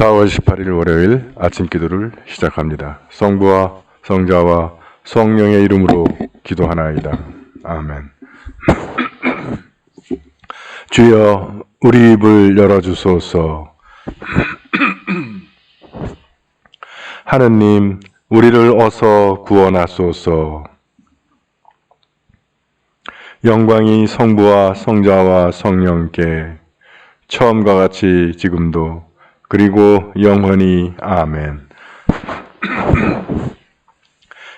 4월 18일 월요일 아침 기도를 시작합니다. 성부와 성자와 성령의 이름으로 기도하나이다. 아멘. 주여, 우리 입을 열어주소서. 하느님, 우리를 어서 구원하소서. 영광이 성부와 성자와 성령께 처음과 같이 지금도 그리고 영원히 아멘.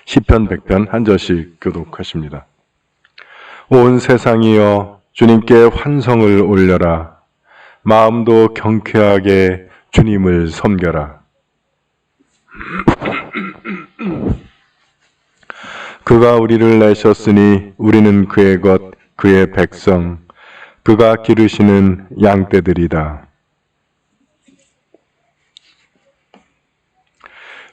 시편 100편 한 절씩 교독하십니다. 온 세상이여 주님께 환성을 올려라. 마음도 경쾌하게 주님을 섬겨라. 그가 우리를 내셨으니 우리는 그의 것, 그의 백성, 그가 기르시는 양떼들이다.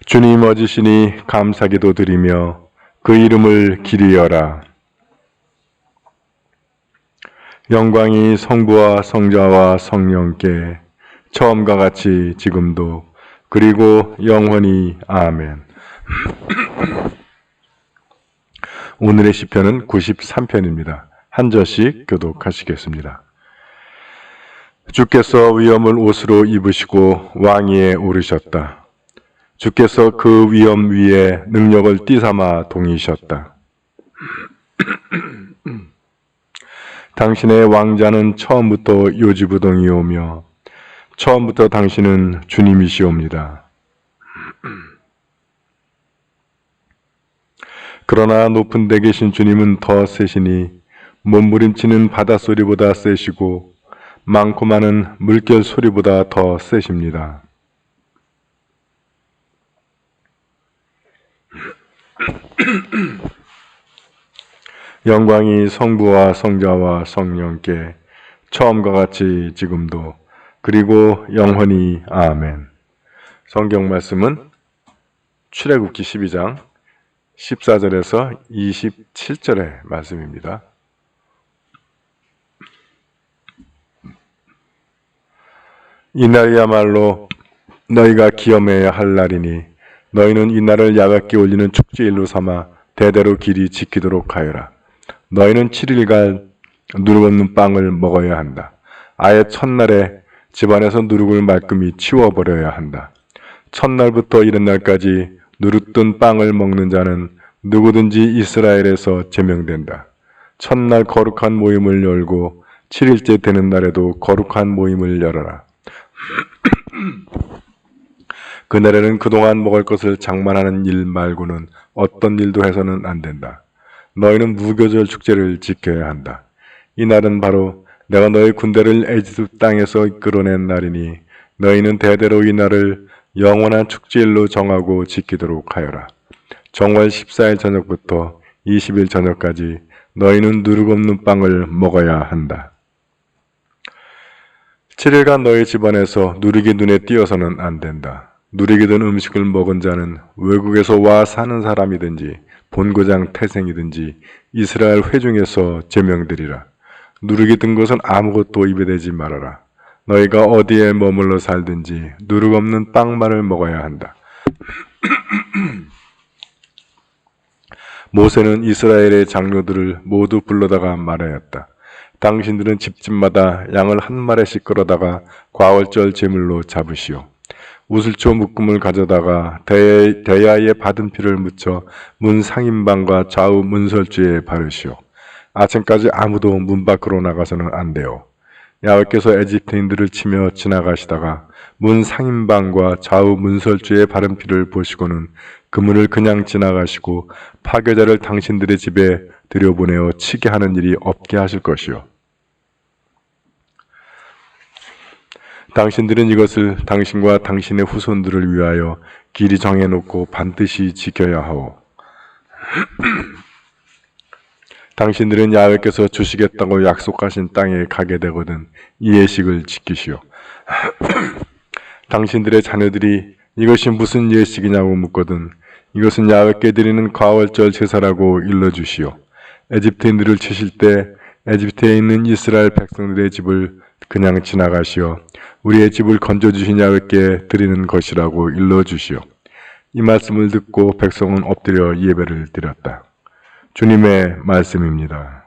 주님 어지시니 감사기도 드리며 그 이름을 기리어라. 영광이 성부와 성자와 성령께 처음과 같이 지금도 그리고 영원히 아멘. 오늘의 시편은 93편입니다. 한 절씩 교독하시겠습니다. 주께서 위엄을 옷으로 입으시고 왕위에 오르셨다. 주께서 그 위엄 위에 능력을 띠삼아 동이셨다. 당신의 왕자는 처음부터 요지부동이오며 처음부터 당신은 주님이시옵니다. 그러나 높은 데 계신 주님은 더 세시니 몸부림치는 바닷소리보다 세시고 많고 많은 물결 소리보다 더 세십니다. 영광이 성부와 성자와 성령께 처음과 같이 지금도 그리고 영원히 아멘. 성경 말씀은 출애굽기 12장 14절에서 27절의 말씀입니다. 이날이야말로 너희가 기염해야 할 날이니 너희는 이 날을 야곱게 올리는 축제일로 삼아 대대로 길이 지키도록 하여라. 너희는 7일간 누룩 없는 빵을 먹어야 한다. 아예 첫날에 집안에서 누룩을 말끔히 치워버려야 한다. 첫날부터 이른날까지 누룩 든 빵을 먹는 자는 누구든지 이스라엘에서 제명된다. 첫날 거룩한 모임을 열고 7일째 되는 날에도 거룩한 모임을 열어라. 그날에는 그동안 먹을 것을 장만하는 일 말고는 어떤 일도 해서는 안 된다. 너희는 무교절 축제를 지켜야 한다. 이 날은 바로 내가 너희 군대를 에집트 땅에서 이끌어낸 날이니 너희는 대대로 이 날을 영원한 축제일로 정하고 지키도록 하여라. 정월 14일 저녁부터 20일 저녁까지 너희는 누룩 없는 빵을 먹어야 한다. 7일간 너희 집안에서 누룩이 눈에 띄어서는 안 된다. 누룩이 든 음식을 먹은 자는 외국에서 와 사는 사람이든지 본고장 태생이든지 이스라엘 회중에서 제명되리라. 누룩이 든 것은 아무것도 입에 대지 말아라. 너희가 어디에 머물러 살든지 누룩 없는 빵만을 먹어야 한다. 모세는 이스라엘의 장로들을 모두 불러다가 말하였다. 당신들은 집집마다 양을 한 마리씩 끌어다가 과월절 제물로 잡으시오. 우슬초 묶음을 가져다가 대야에 받은 피를 묻혀 문 상인방과 좌우 문설주에 바르시오. 아침까지 아무도 문 밖으로 나가서는 안 돼요. 야훼께서 에집트인들을 치며 지나가시다가 문 상인방과 좌우 문설주에 바른 피를 보시고는 그 문을 그냥 지나가시고 파괴자를 당신들의 집에 들여보내어 치게 하는 일이 없게 하실 것이요. 당신들은 이것을 당신과 당신의 후손들을 위하여 길이 정해놓고 반드시 지켜야 하오. 당신들은 야훼께서 주시겠다고 약속하신 땅에 가게 되거든 이 예식을 지키시오. 당신들의 자녀들이 이것이 무슨 예식이냐고 묻거든 이것은 야훼께 드리는 과월절 제사라고 일러주시오. 에집트인들을 치실 때 에집트에 있는 이스라엘 백성들의 집을 그냥 지나가시어 우리의 집을 건져주신 야훼께 드리는 것이라고 일러주시오. 이 말씀을 듣고 백성은 엎드려 예배를 드렸다. 주님의 말씀입니다.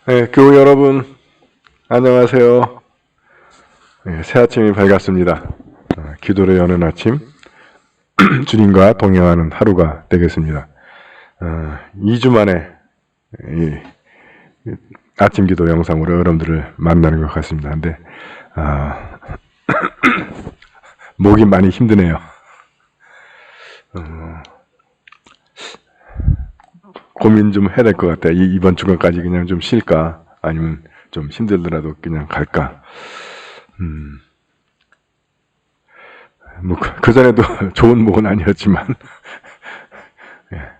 네, 교우 여러분 안녕하세요. 네, 새 아침이 밝았습니다. 기도를 여는 아침 주님과 동행하는 하루가 되겠습니다. 2주 만에 아침 기도 영상으로 여러분들을 만나는 것 같습니다. 근데 목이 많이 힘드네요. 고민 좀 해야 될 것 같아요. 이번 주간까지 그냥 좀 쉴까? 아니면 좀 힘들더라도 그냥 갈까? 뭐, 그전에도 좋은 목은 아니었지만, 예.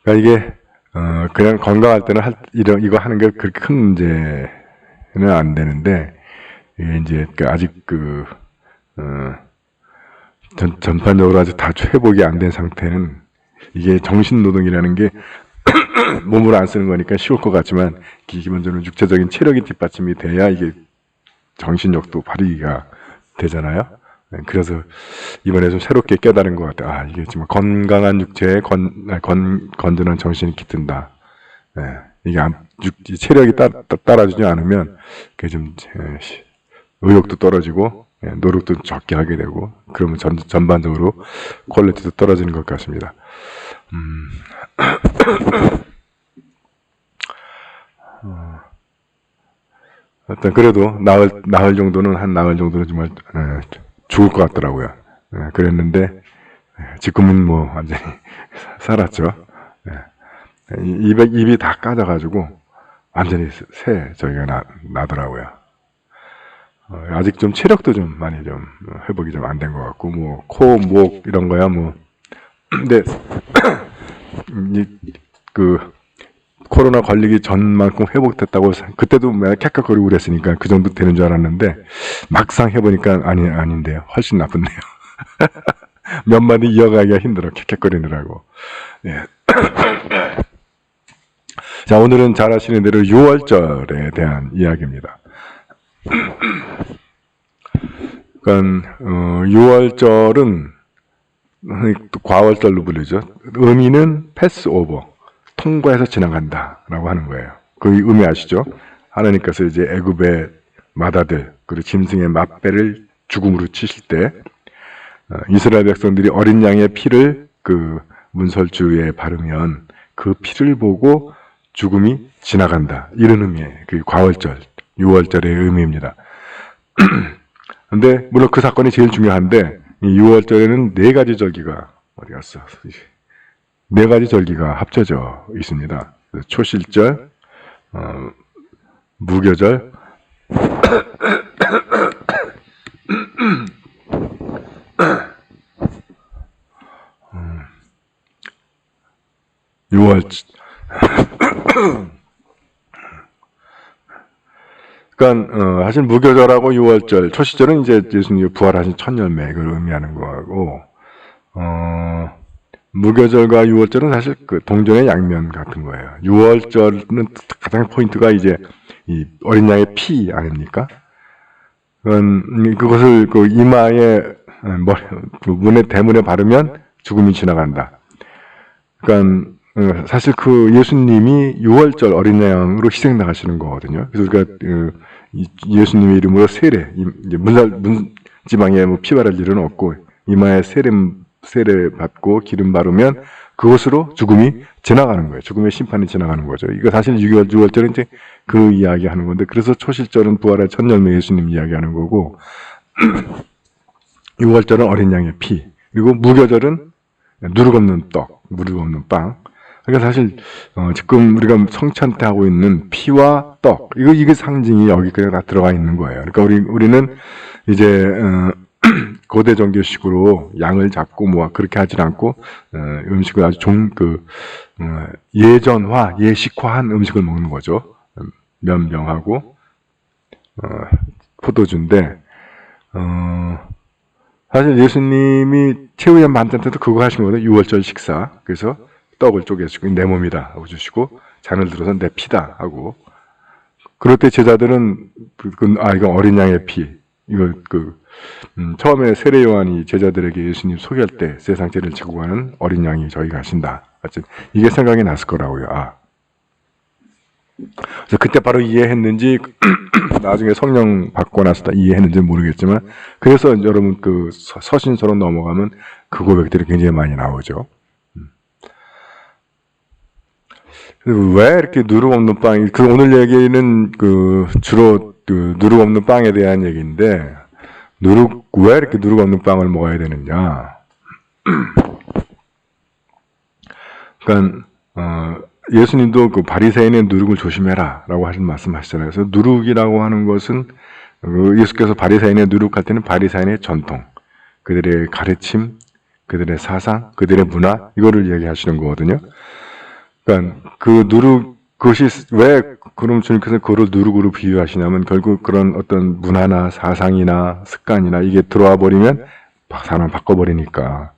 그러니까 이게, 그냥 건강할 때는 이거 하는 게 그렇게 큰 문제는 안 되는데, 이게 이제 아직 전반적으로 아주 다 회복이 안 된 상태는 이게 정신노동이라는 게 몸으로 안 쓰는 거니까 쉬울 것 같지만 기본적으로 육체적인 체력이 뒷받침이 돼야 이게 정신력도 발휘가 되잖아요. 그래서 이번에 좀 새롭게 깨달은 것 같아요. 이게 정말 건강한 육체에 건전한 정신이 깃든다. 이게 체력이 따라주지 않으면 그게 좀 의욕도 떨어지고 노력도 적게 하게 되고 그러면 전반적으로 퀄리티도 떨어지는 것 같습니다. 일단 그래도 나흘 정도는 정말 죽을 것 같더라고요. 그랬는데 지금은 뭐 완전히 살았죠. 입이 다 까져가지고 완전히 저기가 나더라고요. 아직 좀 체력도 좀 많이 좀 회복이 좀 안 된 것 같고 뭐 코, 목 이런 거야 뭐 근데 코로나 걸리기 전만큼 회복됐다고 그때도 맨날 캬캬거리고 그랬으니까 그 정도 되는 줄 알았는데 막상 해보니까 아닌데요. 훨씬 나쁜데요. 몇 마디 이어가기가 힘들어 캬캬거리느라고. 예. 자, 오늘은 잘 아시는 대로 6월절에 대한 이야기입니다. 그러니까 6월절은 과월절로 불리죠. 의미는 패스오버, 통과해서 지나간다라고 하는 거예요. 그 의미 아시죠? 하나님께서 이제 애굽의 맏아들 그리고 짐승의 맏배를 죽음으로 치실 때 이스라엘 백성들이 어린 양의 피를 그 문설주에 바르면 그 피를 보고 죽음이 지나간다. 이런 의미의 그 과월절, 6월절의 의미입니다. 근데 물론 그 사건이 제일 중요한데 이 6월절에는 네 가지 절기가 어디 갔어? 네 가지 절기가 합쳐져 있습니다. 초실절, 무교절, 6월 그러니까 사실 무교절하고 6월절, 초시절은 이제 예수님이 부활하신 천열매를 의미하는 거고, 무교절과 6월절은 사실 그 동전의 양면 같은 거예요. 6월절은 가장 포인트가 이제 이 어린 양의 피 아닙니까? 그것을 그 이마에 그 문에 대문에 바르면 죽음이 지나간다. 그러니까 사실 그 예수님이 6월절 어린 양으로 희생 나가시는 거거든요. 그래서 우리가 예수님의 이름으로 세례, 이제 문지방에 뭐 피 바를 일은 없고 이마에 세례 받고 기름 바르면 그것으로 죽음이 지나가는 거예요. 죽음의 심판이 지나가는 거죠. 이거 사실 6월절은 이제 그 이야기 하는 건데, 그래서 초실절은 부활의 첫 열매 예수님 이야기하는 거고, 6월절은 어린 양의 피, 그리고 무교절은 누룩 없는 떡, 누룩 없는 빵. 그러니까 사실 지금 우리가 성찬 때 하고 있는 피와 떡, 이게 상징이 여기 그냥 다 들어가 있는 거예요. 그러니까 우리는 이제 고대 종교식으로 양을 잡고 뭐 그렇게 하진 않고 음식을 아주 예전화, 예식화한 음식을 먹는 거죠. 면병하고 포도주인데 사실 예수님이 최후의 만찬 때도 그거 하신 거거든요. 6월절 식사. 그래서 떡을 쪼개시고 내 몸이다 하고 주시고 잔을 들어서 내 피다 하고, 그럴 때 제자들은 이거 어린 양의 피, 이거 처음에 세례 요한이 제자들에게 예수님 소개할 때 세상 죄를 지고 가는 어린 양이 저희 가신다. 이게 생각이 났을 거라고요. 그래서 그때 바로 이해했는지 나중에 성령 받고 나서 이해했는지 모르겠지만, 그래서 여러분 그 서신서로 넘어가면 그 고백들이 굉장히 많이 나오죠. 왜 이렇게 누룩 없는 빵이, 오늘 얘기는 주로 누룩 없는 빵에 대한 얘기인데, 왜 이렇게 누룩 없는 빵을 먹어야 되느냐? 그러니까 예수님도 그 바리새인의 누룩을 조심해라라고 하신 말씀하시잖아요. 그래서 누룩이라고 하는 것은 예수께서 바리새인의 누룩할 때는 바리새인의 전통, 그들의 가르침, 그들의 사상, 그들의 문화, 이거를 얘기하시는 거거든요. 그러니까 그것이 왜 그럼 주님께서 그걸 누룩으로 비유하시냐면, 결국 그런 어떤 문화나 사상이나 습관이나 이게 들어와 버리면 사람 바꿔버리니까.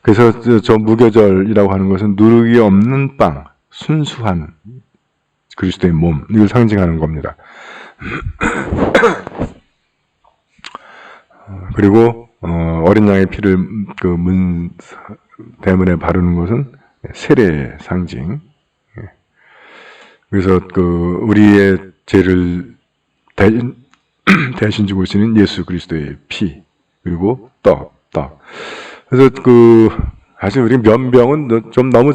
그래서 저 무교절이라고 하는 것은 누룩이 없는 빵, 순수한 그리스도의 몸, 이걸 상징하는 겁니다. 그리고 어린 양의 피를 대문에 바르는 것은 세례의 상징. 그래서 우리의 죄를 대신 주고 있는 예수 그리스도의 피, 그리고 떡. 그래서 사실 우리 면병은 좀 너무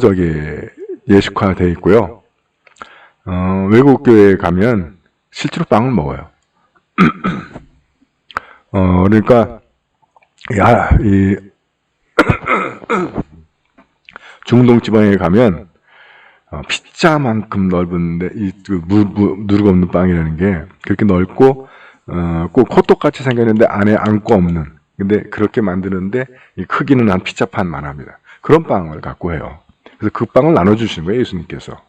예식화되어 있고요. 외국 교회에 가면 실제로 빵을 먹어요. 그러니까 중동 지방에 가면 피자만큼 넓은데 누룩 없는 빵이라는 게 그렇게 넓고 꼭 호떡같이 생겼는데 안에 안고 없는, 근데 그렇게 만드는데 이 크기는 한 피자판만 합니다. 그런 빵을 갖고 해요. 그래서 그 빵을 나눠주시는 거예요, 예수님께서.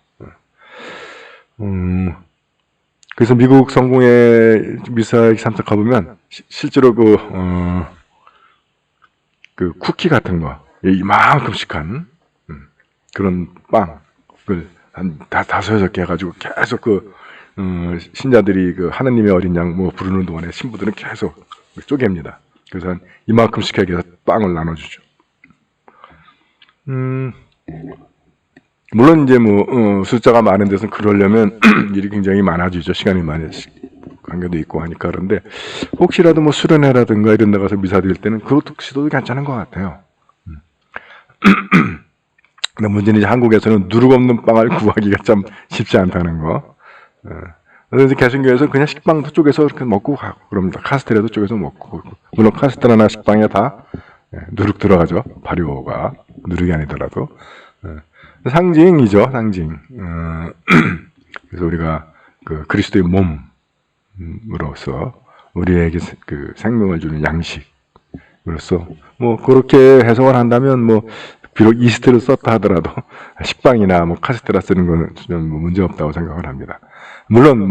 그래서 미국 성공회 미사에 참석해보면 실제로 쿠키 같은 거, 이만큼씩 한 그런 빵을 한 5-6개 해가지고 계속 신자들이 하나님의 어린 양 부르는 동안에 신부들은 계속 쪼갭니다. 그래서 한 이만큼씩 해서 빵을 나눠주죠. 물론 이제 숫자가 많은 데서는 그러려면 일이 굉장히 많아지죠. 시간이 많이 관계도 있고 하니까. 그런데 혹시라도 수련회라든가 이런 데 가서 미사 드릴 때는 그것도 시도도 괜찮은 것 같아요. 근데 문제는 이제 한국에서는 누룩 없는 빵을 구하기가 참 쉽지 않다는 거. 그래서 개신교에서 그냥 식빵도 쪼개서 이렇게 먹고 가고, 그럽니다. 카스테라도 쪼개서 먹고. 물론 카스테라나 식빵에 다 누룩 들어가죠. 발효가 누룩이 아니더라도. 상징이죠, 상징. 그래서 우리가 그리스도의 몸으로서 우리에게 생명을 주는 양식으로서 그렇게 해석을 한다면 비록 이스트를 썼다 하더라도 식빵이나 카스테라 쓰는 건 전혀 문제 없다고 생각을 합니다. 물론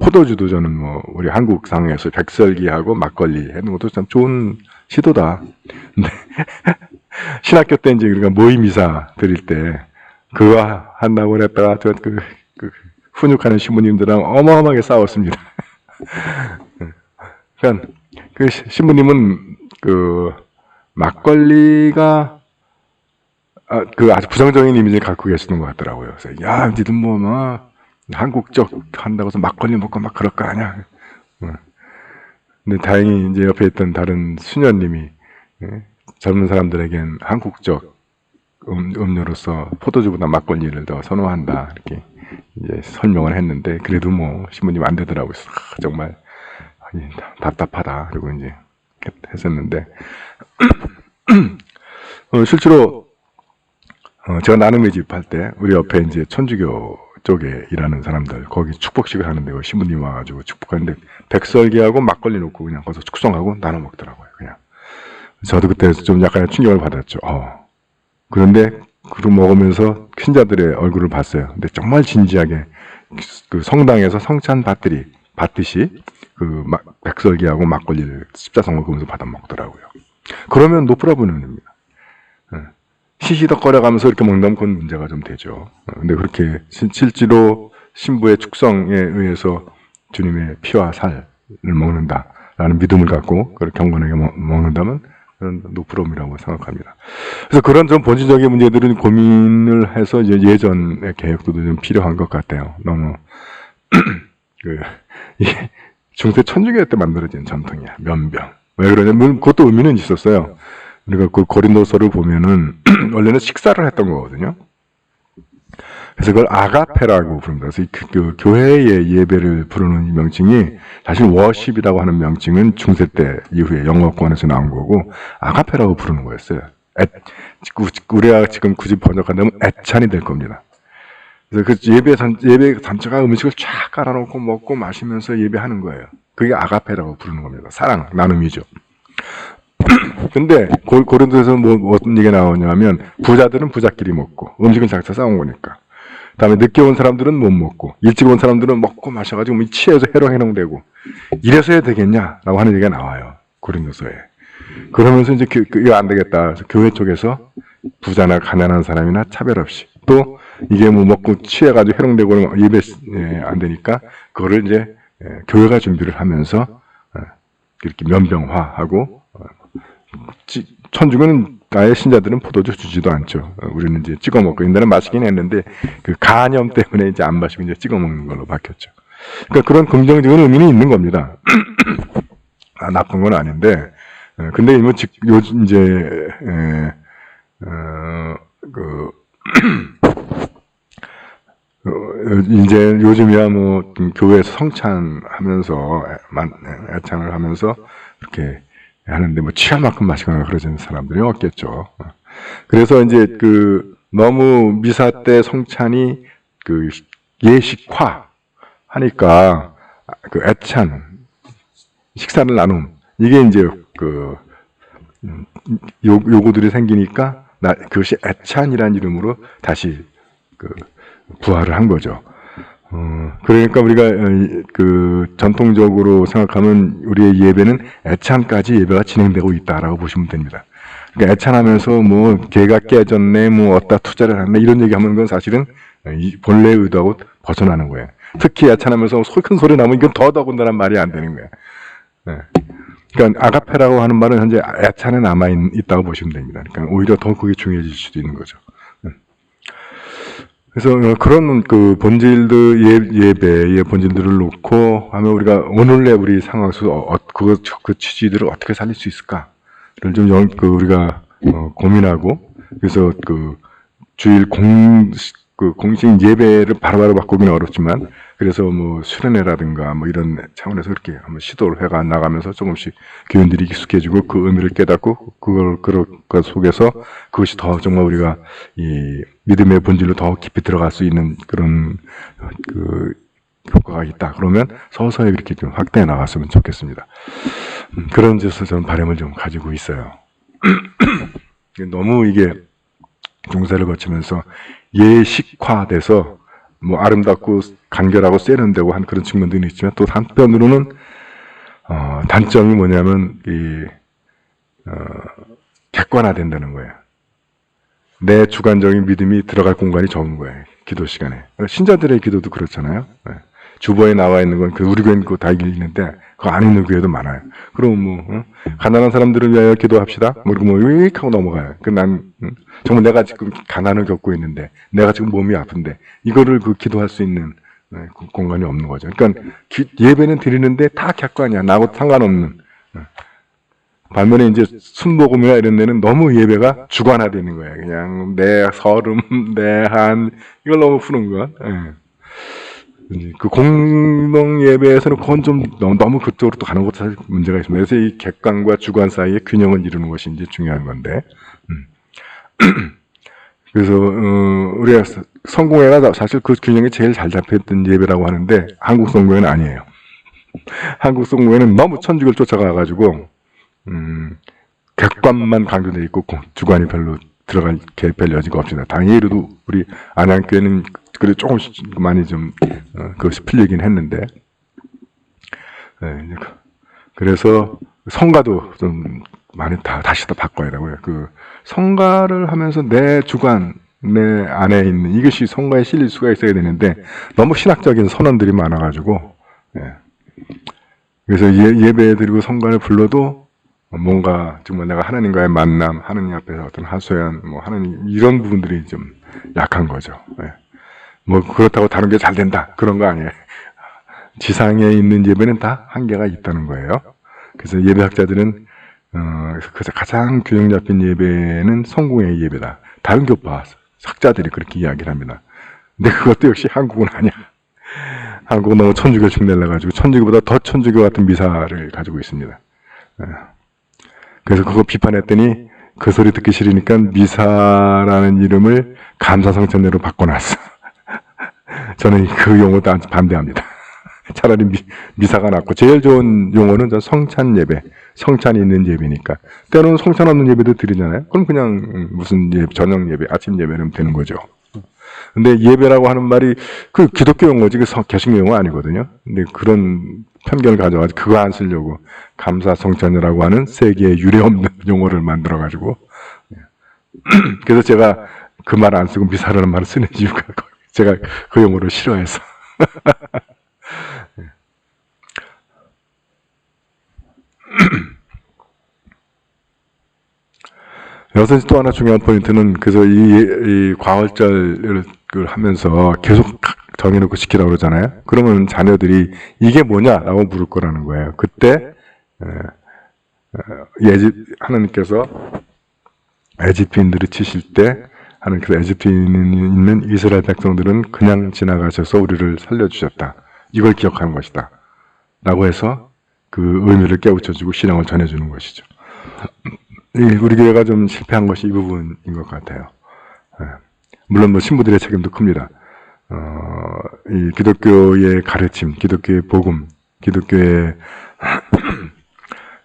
포도주도 저는 우리 한국상에서 백설기하고 막걸리 해는 것도 참 좋은 시도다. 근데 신학교 때 이제 우리가 모임 이사 드릴 때 그거 한다고 그랬다가 훈육하는 신부님들랑 어마어마하게 싸웠습니다. 그러니까 신부님은 막걸리가 그 아주 부정적인 이미지를 갖고 계시는 것 같더라고요. 그래서 야, 니들 뭐 한국적 한다고 해서 막걸리 먹고 막 그럴 거 아니야. 근데 다행히 이제 옆에 있던 다른 수녀님이 젊은 사람들에겐 한국적 음료로서 포도주보다 막걸리를 더 선호한다 이렇게 이제 설명을 했는데 그래도 뭐 신부님 안 되더라고요. 정말 답답하다 그리고 이제 했었는데 실제로 제가 나눔의 집 할 때 우리 옆에 이제 천주교 쪽에 일하는 사람들 거기 축복식을 하는데 신부님 와가지고 축복하는데 백설기하고 막걸리 놓고 그냥 거기서 축성하고 나눠 먹더라고요. 그냥 저도 그때 좀 약간 충격을 받았죠. 그런데 그걸 먹으면서 신자들의 얼굴을 봤어요. 근데 정말 진지하게 그 성당에서 성찬 받듯이 그 백설기하고 막걸리를 십자성을 그러면서 받아 먹더라고요. 그러면 노프라브는 의미입니다. 시시덕거려가면서 이렇게 먹는다면 그건 문제가 좀 되죠. 근데 그렇게 실제로 신부의 축성에 의해서 주님의 피와 살을 먹는다라는 믿음을 갖고 그걸 경건하게 먹는다면 그런 노프롬이라고 생각합니다. 그래서 그런 좀 본질적인 문제들은 고민을 해서 이제 예전의 개혁도 좀 필요한 것 같아요. 너무 이게 중세 천주교 때 만들어진 전통이야. 면병. 왜 그러냐면 그것도 의미는 있었어요. 우리가 그 고린도서를 보면은 원래는 식사를 했던 거거든요. 그래서 그걸 아가페라고 부릅니다. 그래서 그 교회의 예배를 부르는 명칭이 사실 워십이라고 하는 명칭은 중세 때 이후에 영어권에서 나온 거고 아가페라고 부르는 거였어요. 우리가 지금 굳이 번역한다면 애찬이 될 겁니다. 그래서 그 예배 전체가 음식을 쫙 깔아놓고 먹고 마시면서 예배하는 거예요. 그게 아가페라고 부르는 겁니다. 사랑, 나눔이죠. 근데 고린도에서 뭐 어떤 얘기가 나오냐면 부자들은 부자끼리 먹고 음식은 각자 싸온 거니까. 그다음에 늦게 온 사람들은 못 먹고 일찍 온 사람들은 먹고 마셔가지고 취해서 해롱해롱되고 이래서 해야 되겠냐라고 하는 얘기가 나와요. 고린도서에. 그러면서 이제 이거 안 되겠다. 그래서 교회 쪽에서 부자나 가난한 사람이나 차별 없이 또 이게 뭐 먹고 취해가지고 해롱되고 예배 안 되니까 그거를 이제 교회가 준비를 하면서 이렇게 면병화하고 천주교는 아예 신자들은 포도주 주지도 않죠. 우리는 이제 찍어 먹고 옛날에 마시긴 했는데 그 간염 때문에 이제 안 마시고 이제 찍어 먹는 걸로 바뀌었죠. 그러니까 그런 긍정적인 의미는 있는 겁니다. 나쁜 건 아닌데 근데 뭐 요즘 이제 이제 요즘이야 뭐 교회에서 성찬하면서 애창을 하면서 이렇게 하는데 뭐 취할 만큼 마시거나 그러지는 사람들이 없겠죠. 그래서 이제 너무 미사 때 성찬이 예식화 하니까 애찬 식사를 나눔 이게 이제 요구들이 생기니까 그것이 애찬이라는 이름으로 다시 부활을 한 거죠. 그러니까 우리가 전통적으로 생각하면 우리의 예배는 애찬까지 예배가 진행되고 있다라고 보시면 됩니다. 그러니까 애찬하면서 뭐 개가 깨졌네, 뭐 어디다 투자를 했네 이런 얘기하면 그건 사실은 본래의 의도하고 벗어나는 거예요. 특히 애찬하면서 큰 소리 나면 이건 더 더군다나 말이 안 되는 거예요. 네. 그러니까 아가페라고 하는 말은 현재 애찬에 남아 있다고 보시면 됩니다. 그러니까 오히려 더 그게 중요해질 수도 있는 거죠. 그래서 그런 예배의 본질들을 놓고 하면 우리가 오늘의 우리 상황 속에서 그 취지들을 어떻게 살릴 수 있을까를 좀 우리가 고민하고 그래서 주일 공식 예배를 바로바로 바꾸기는 어렵지만 그래서 뭐 수련회라든가 뭐 이런 차원에서 그렇게 한번 시도를 해가 나가면서 조금씩 교인들이 익숙해지고 그 의미를 깨닫고 그 속에서 그것이 더 정말 우리가 이 믿음의 본질로 더 깊이 들어갈 수 있는 그런 효과가 있다. 그러면 서서히 그렇게 좀 확대해 나갔으면 좋겠습니다. 그런 데서 저는 바람을 좀 가지고 있어요. 너무 이게 중세를 거치면서 예식화돼서 뭐 아름답고 간결하고 세련되고 한 그런 측면들이 있지만 또 한편으로는 단점이 뭐냐면 객관화된다는 거예요. 내 주관적인 믿음이 들어갈 공간이 적은 거예요. 기도 시간에. 신자들의 기도도 그렇잖아요. 주보에 나와 있는 건 그 우리 교회는 그거 다 읽는데 그 안에 있는 교회도 많아요. 그럼 뭐 가난한 사람들을 위하여 기도합시다. 그리고 뭐 휙 하고 넘어가요. 난 정말 내가 지금 가난을 겪고 있는데 내가 지금 몸이 아픈데 이거를 그 기도할 수 있는 그 공간이 없는 거죠. 그러니까 예배는 드리는데 다 객관이야. 나하고 상관없는. 반면에 이제 순복음이나 이런 데는 너무 예배가 주관화되는 거예요. 그냥 내 서름, 내 한 이걸 너무 푸는 거. 그 공동 예배에서는 그건 좀 너무 그쪽으로 또 가는 것도 사실 문제가 있습니다. 그래서 이 객관과 주관 사이의 균형을 이루는 것이 이제 중요한 건데. 그래서 우리가 성공회가 사실 그 균형이 제일 잘 잡혀있던 예배라고 하는데 한국 성공회는 아니에요. 한국 성공회는 너무 천주교를 쫓아가가지고 객관만 강조돼 있고 주관이 별로 들어갈 개입할 여지가 없습니다. 당연히도 우리 안양교회는 그래도 조금씩 많이 좀 그것이 풀리긴 했는데, 그래서 성가도 좀 많이 다시 바꿔야 되고요. 그 성가를 하면서 내 주관, 내 안에 있는 이것이 성가에 실릴 수가 있어야 되는데 너무 신학적인 선언들이 많아가지고, 그래서 예배 드리고 성가를 불러도 뭔가 정말 내가 하나님과의 만남, 하나님 앞에서 어떤 하소연, 뭐 하나님 이런 부분들이 좀 약한 거죠. 뭐 그렇다고 다른 게 잘 된다 그런 거 아니에요. 지상에 있는 예배는 다 한계가 있다는 거예요. 그래서 예배학자들은 그래서 가장 균형 잡힌 예배는 성공의 예배다. 다른 교파 학자들이 그렇게 이야기를 합니다. 근데 그것도 역시 한국은 아니야. 한국은 너무 천주교식 내려가지고 천주교보다 더 천주교 같은 미사를 가지고 있습니다. 그래서 그거 비판했더니 그 소리 듣기 싫으니까 미사라는 이름을 감사성찬례로 바꿔놨어. 저는 그 용어도 반대합니다. 차라리 미사가 낫고 제일 좋은 용어는 성찬 예배, 성찬이 있는 예배니까. 때로는 성찬 없는 예배도 드리잖아요. 그럼 그냥 무슨 저녁 예배, 아침 예배는 되는 거죠. 근데 예배라고 하는 말이 그 기독교 용어지 그 개신교 용어 아니거든요. 근데 그런 편견을 가져가지고 그거 안 쓰려고 감사성찬이라고 하는 세계에 유례없는 용어를 만들어가지고 그래서 제가 그 말 안 쓰고 미사라는 말을 쓰는 이유가 제가 그 용어를 싫어해서. 여기서 또 하나 중요한 포인트는 그래서 이 과월절을 하면서 계속 정해놓고 시키라고 그러잖아요. 그러면 자녀들이 이게 뭐냐라고 물을 거라는 거예요. 그때 하나님께서 에집트인들을 치실 때 하나님께서 에집트에 있는 이스라엘 백성들은 그냥 지나가셔서 우리를 살려주셨다. 이걸 기억하는 것이다. 라고 해서 그 의미를 깨우쳐주고 신앙을 전해주는 것이죠. 우리 교회가 좀 실패한 것이 이 부분인 것 같아요. 물론 뭐 신부들의 책임도 큽니다. 이 기독교의 가르침, 기독교의 복음, 기독교의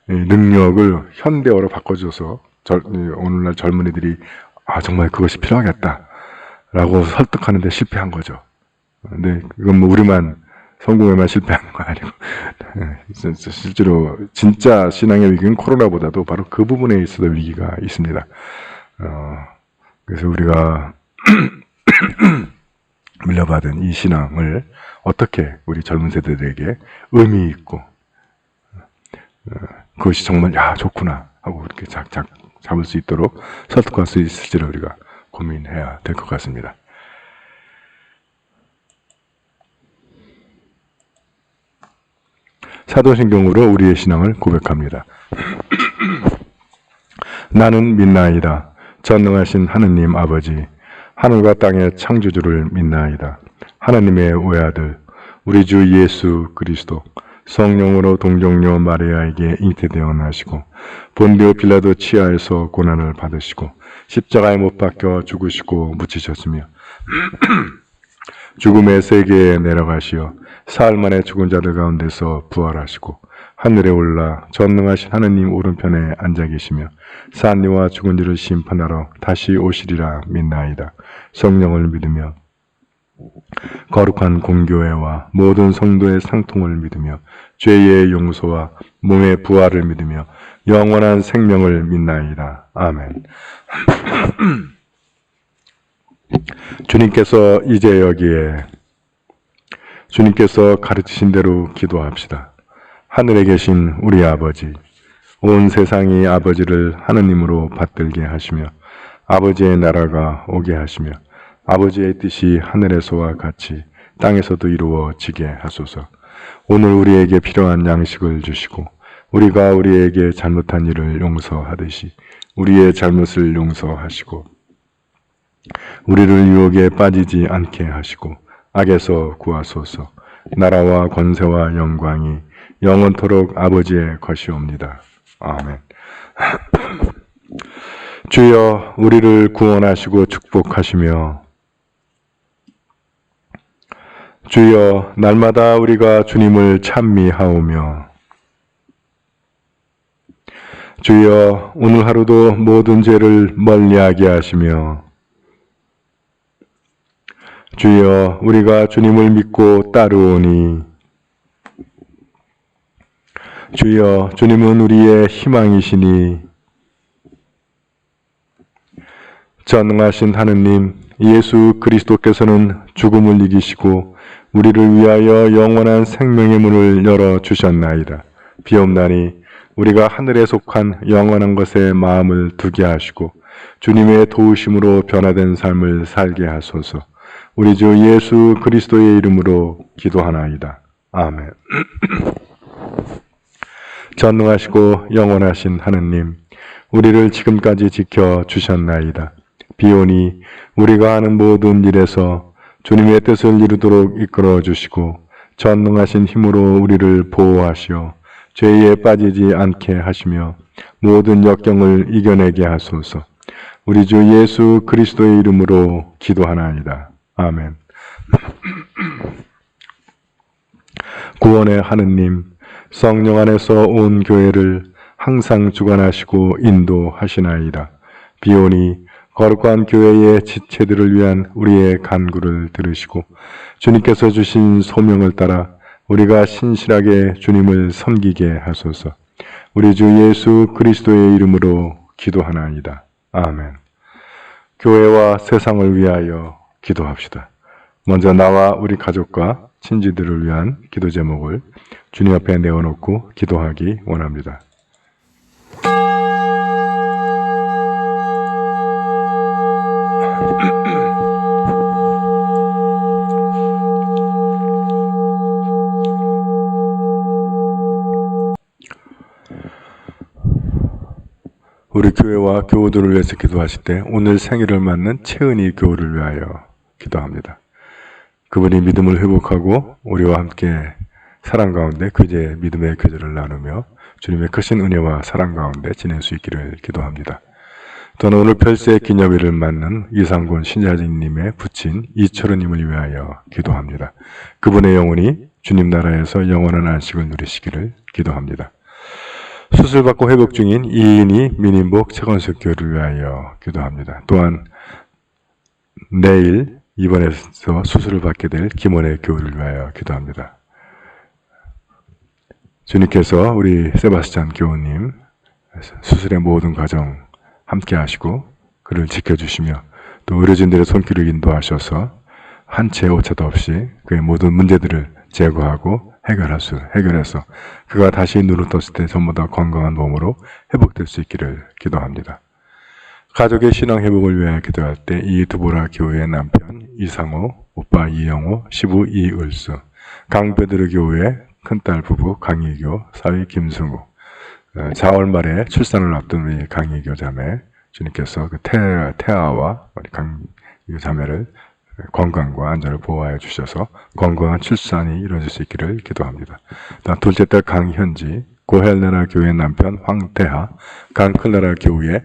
능력을 현대어로 바꿔줘서 오늘날 젊은이들이 정말 그것이 필요하겠다라고 설득하는 데 실패한 거죠. 근데 이건 뭐 우리만 성공에만 실패하는 거 아니고 실제로 진짜 신앙의 위기는 코로나보다도 바로 그 부분에 있어서 위기가 있습니다. 그래서 우리가 물려받은 이 신앙을 어떻게 우리 젊은 세대들에게 의미 있고 그것이 정말 좋구나 하고 이렇게 잡을 수 있도록 설득할 수 있을지를 우리가 고민해야 될 것 같습니다. 사도신경으로 우리의 신앙을 고백합니다. 나는 믿나이다. 전능하신 하느님 아버지, 하늘과 땅의 창조주를 믿나이다. 하나님의 외아들, 우리 주 예수 그리스도, 성령으로 동정녀 마리아에게 잉태되어 나시고 본디오 빌라도 치하에서 고난을 받으시고 십자가에 못 박혀 죽으시고 묻히셨으며 죽음의 세계에 내려가시어 사흘 만에 죽은 자들 가운데서 부활하시고 하늘에 올라 전능하신 하느님 오른편에 앉아 계시며 산 이와 죽은 이를 심판하러 다시 오시리라 믿나이다. 성령을 믿으며 거룩한 공교회와 모든 성도의 상통을 믿으며 죄의 용서와 몸의 부활을 믿으며 영원한 생명을 믿나이다. 아멘. 주님께서 이제 여기에 주님께서 가르치신 대로 기도합시다. 하늘에 계신 우리 아버지, 온 세상이 아버지를 하느님으로 받들게 하시며 아버지의 나라가 오게 하시며 아버지의 뜻이 하늘에서와 같이 땅에서도 이루어지게 하소서. 오늘 우리에게 필요한 양식을 주시고 우리가 우리에게 잘못한 일을 용서하듯이 우리의 잘못을 용서하시고 우리를 유혹에 빠지지 않게 하시고 악에서 구하소서. 나라와 권세와 영광이 영원토록 아버지의 것이옵니다. 아멘. 주여 우리를 구원하시고 축복하시며 주여 날마다 우리가 주님을 찬미하오며 주여 오늘 하루도 모든 죄를 멀리하게 하시며 주여 우리가 주님을 믿고 따르오니 주여 주님은 우리의 희망이시니 전능하신 하느님 예수 그리스도께서는 죽음을 이기시고 우리를 위하여 영원한 생명의 문을 열어주셨나이다. 비옵나니 우리가 하늘에 속한 영원한 것에 마음을 두게 하시고 주님의 도우심으로 변화된 삶을 살게 하소서. 우리 주 예수 그리스도의 이름으로 기도하나이다. 아멘. 전능하시고 영원하신 하느님, 우리를 지금까지 지켜주셨나이다. 비오니 우리가 하는 모든 일에서 주님의 뜻을 이루도록 이끌어 주시고 전능하신 힘으로 우리를 보호하시어 죄에 빠지지 않게 하시며 모든 역경을 이겨내게 하소서. 우리 주 예수 그리스도의 이름으로 기도하나이다. 아멘. 구원의 하느님, 성령 안에서 온 교회를 항상 주관하시고 인도하시나이다. 비오니 거룩한 교회의 지체들을 위한 우리의 간구를 들으시고 주님께서 주신 소명을 따라 우리가 신실하게 주님을 섬기게 하소서. 우리 주 예수 그리스도의 이름으로 기도하나이다. 아멘. 교회와 세상을 위하여 기도합시다. 먼저 나와 우리 가족과 친지들을 위한 기도 제목을 주님 앞에 내어놓고 기도하기 원합니다. 우리 교회와 교우들을 위해서 기도하실 때 오늘 생일을 맞는 채은이 교우를 위하여 기도합니다. 그분이 믿음을 회복하고 우리와 함께 사랑 가운데 그제 믿음의 교제를 나누며 주님의 크신 은혜와 사랑 가운데 지낼 수 있기를 기도합니다. 또는 오늘 별세 기념일을 맞는 이상곤 신자진님의 부친 이철우님을 위하여 기도합니다. 그분의 영혼이 주님 나라에서 영원한 안식을 누리시기를 기도합니다. 수술받고 회복 중인 이인희 민인복 최건숙 교회를 위하여 기도합니다. 또한 내일 입원해서 수술을 받게 될 김원혜 교회를 위하여 기도합니다. 주님께서 우리 세바스찬 교우님 수술의 모든 과정 함께 하시고 그를 지켜주시며 또 의료진들의 손길을 인도하셔서 한 채 오차도 없이 그의 모든 문제들을 제거하고 해결해서 그가 다시 눈을 떴을 때 전부 다 건강한 몸으로 회복될 수 있기를 기도합니다. 가족의 신앙 회복을 위하여 기도할 때 이두보라 교회의 남편 이상호, 오빠 이영호, 시부 이을수, 강베드르 교회의 큰딸 부부 강희교, 사위 김승우, 4월 말에 출산을 앞둔 우리 강희교 자매, 주님께서 그 태아와 우리 강희교 자매를 건강과 안전을 보호하여 주셔서 건강한 출산이 이루어질 수 있기를 기도합니다. 둘째 딸 강현지, 고헬나라 교회 남편 황태하, 강클라라 교회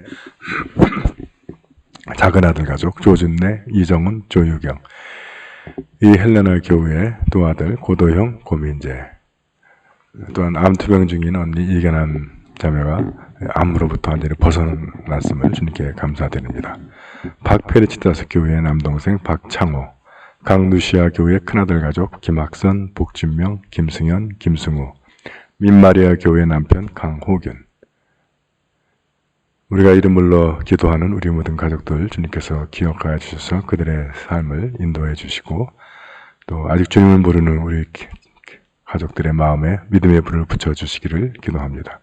작은 아들 가족 조준래, 이정훈, 조유경, 이 헬레나 교회 두 아들 고도형, 고민재, 또한 암투병 중인 언니 이견한 자매가 암으로부터 완전히 벗어났음을 주님께 감사드립니다. 박페리치타스 교회의 남동생 박창호, 강루시아 교회 큰아들 가족 김학선, 복진명, 김승현, 김승우, 민마리아 교회 남편 강호균, 우리가 이름을로 기도하는 우리 모든 가족들 주님께서 기억하여 주셔서 그들의 삶을 인도해 주시고 또 아직 주님을 모르는 우리 가족들의 마음에 믿음의 불을 붙여주시기를 기도합니다.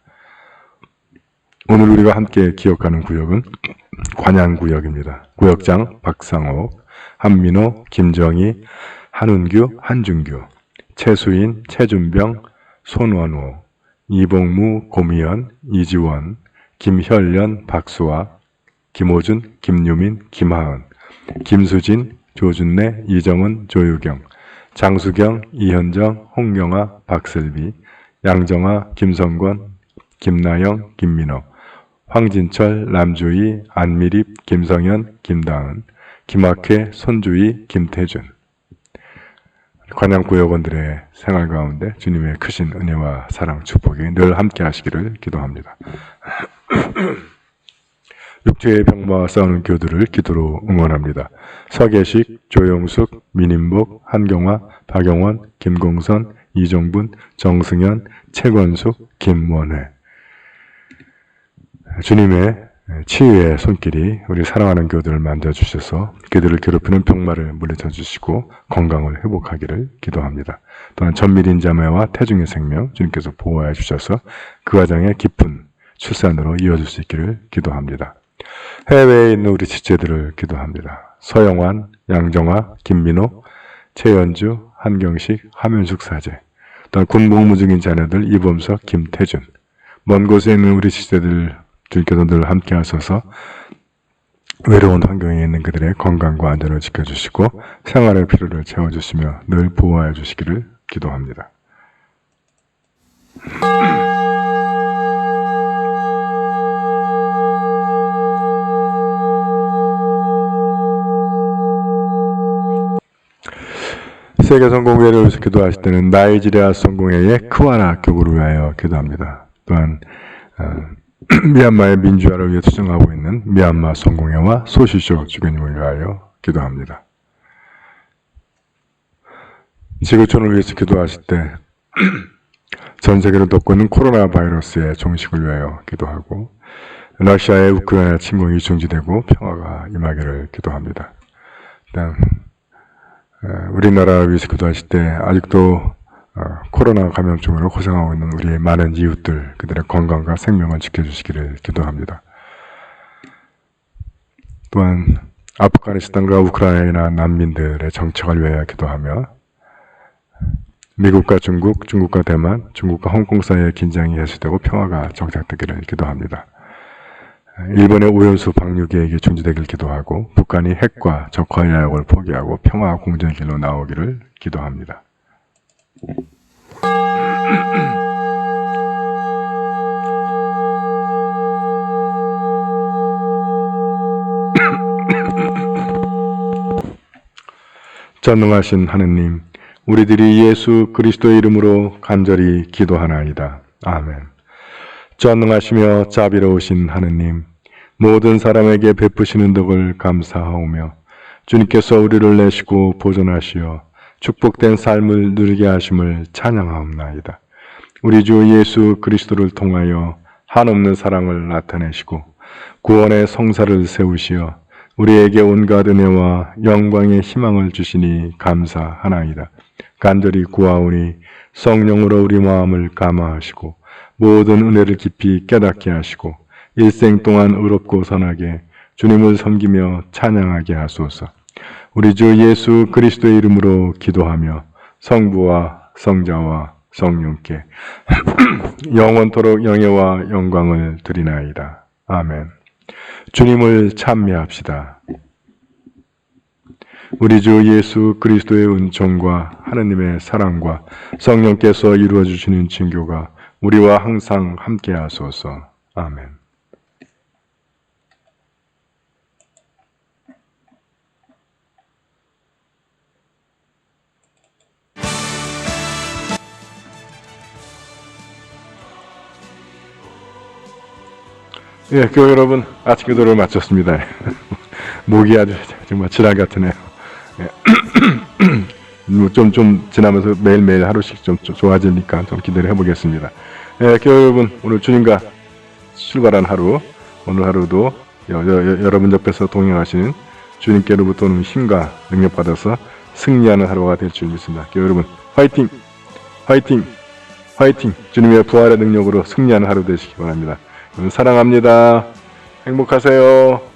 오늘 우리가 함께 기억하는 구역은 관양구역입니다. 구역장 박상옥, 한민호, 김정희, 한운규, 한준규, 최수인, 최준병, 손원호, 이봉무, 고미연, 이지원, 김혈련, 박수아, 김호준, 김유민, 김하은, 김수진, 조준래, 이정은, 조유경, 장수경, 이현정, 홍경아, 박슬비, 양정아, 김성권, 김나영, 김민호, 황진철, 남주희, 안미립, 김성현, 김다은, 김학회, 손주희, 김태준. 관양구역원들의 생활 가운데 주님의 크신 은혜와 사랑, 축복이 늘 함께 하시기를 기도합니다. 육체의 병마와 싸우는 교두를 기도로 응원합니다. 서계식, 조영숙, 민인복, 한경화, 박영원, 김공선, 이종분, 정승현, 최건숙, 김원회. 주님의 치유의 손길이 우리 사랑하는 교들을 만져주셔서 그들을 괴롭히는 병마를 물리쳐 주시고 건강을 회복하기를 기도합니다. 또한 전밀인 자매와 태중의 생명 주님께서 보호해 주셔서 그 과정에 깊은 출산으로 이어질 수 있기를 기도합니다. 해외에 있는 우리 지체들을 기도합니다. 서영환, 양정아, 김민호, 최연주, 한경식, 하면숙 사제, 또한 군복무 중인 자녀들 이범석, 김태준, 먼 곳에 있는 우리 지체들 주님께서 늘 함께 하셔서 외로운 환경에 있는 그들의 건강과 안전을 지켜주시고 생활의 필요를 채워주시며 늘 보호해 주시기를 기도합니다. 세계성공회를 위해서 기도하실 때는 나이지리아 성공회의 크와나 교구를 위하여 기도합니다. 또한 미얀마의 민주화를 위해 투쟁하고 있는 미얀마 성공회와 소시쇼 주교님을 위하여 기도합니다. 지구촌을 위해서 기도하실 때 전 세계를 덮고 있는 코로나 바이러스의 종식을 위하여 기도하고 러시아의 우크라이나 침공이 중지되고 평화가 임하기를 기도합니다. 일단 우리나라를 위해서 기도하실 때 아직도 코로나 감염증으로 고생하고 있는 우리 많은 이웃들, 그들의 건강과 생명을 지켜주시기를 기도합니다. 또한 아프가니스탄과 우크라이나 난민들의 정착을 위하여 기도하며 미국과 중국, 중국과 대만, 중국과 홍콩 사이의 긴장이 해소되고 평화가 정착되기를 기도합니다. 일본의 오염수 방류 계획이 중지되길 기도하고 북한이 핵과 적화 야욕을 포기하고 평화 공존의 길로 나오기를 기도합니다. 전능하신 하느님, 우리들이 예수 그리스도의 이름으로 간절히 기도하나이다. 아멘. 전능하시며 자비로우신 하느님, 모든 사람에게 베푸시는 덕을 감사하오며 주님께서 우리를 내시고 보존하시어 축복된 삶을 누리게 하심을 찬양하옵나이다. 우리 주 예수 그리스도를 통하여 한없는 사랑을 나타내시고 구원의 성사를 세우시어 우리에게 온갖 은혜와 영광의 희망을 주시니 감사하나이다. 간절히 구하오니 성령으로 우리 마음을 감화하시고 모든 은혜를 깊이 깨닫게 하시고 일생 동안 의롭고 선하게 주님을 섬기며 찬양하게 하소서. 우리 주 예수 그리스도의 이름으로 기도하며 성부와 성자와 성령께 영원토록 영예와 영광을 드리나이다. 아멘. 주님을 찬미합시다. 우리 주 예수 그리스도의 은총과 하느님의 사랑과 성령께서 이루어 주시는 친교가 우리와 항상 함께 하소서. 아멘. 예, 교회 여러분, 아침 기도를 마쳤습니다. 목이 아주 정말 지랄 같으네요. 예. 좀 지나면서 매일매일 하루씩 좀 좋아지니까 좀 기대를 해보겠습니다. 예, 교회 여러분, 오늘 주님과 출발한 하루, 오늘 하루도 여러분 옆에서 동행하시는 주님께로부터 오는 힘과 능력 받아서 승리하는 하루가 될 줄 믿습니다. 여러분 화이팅! 화이팅! 화이팅! 주님의 부활의 능력으로 승리하는 하루 되시기 바랍니다. 여러분 사랑합니다. 행복하세요.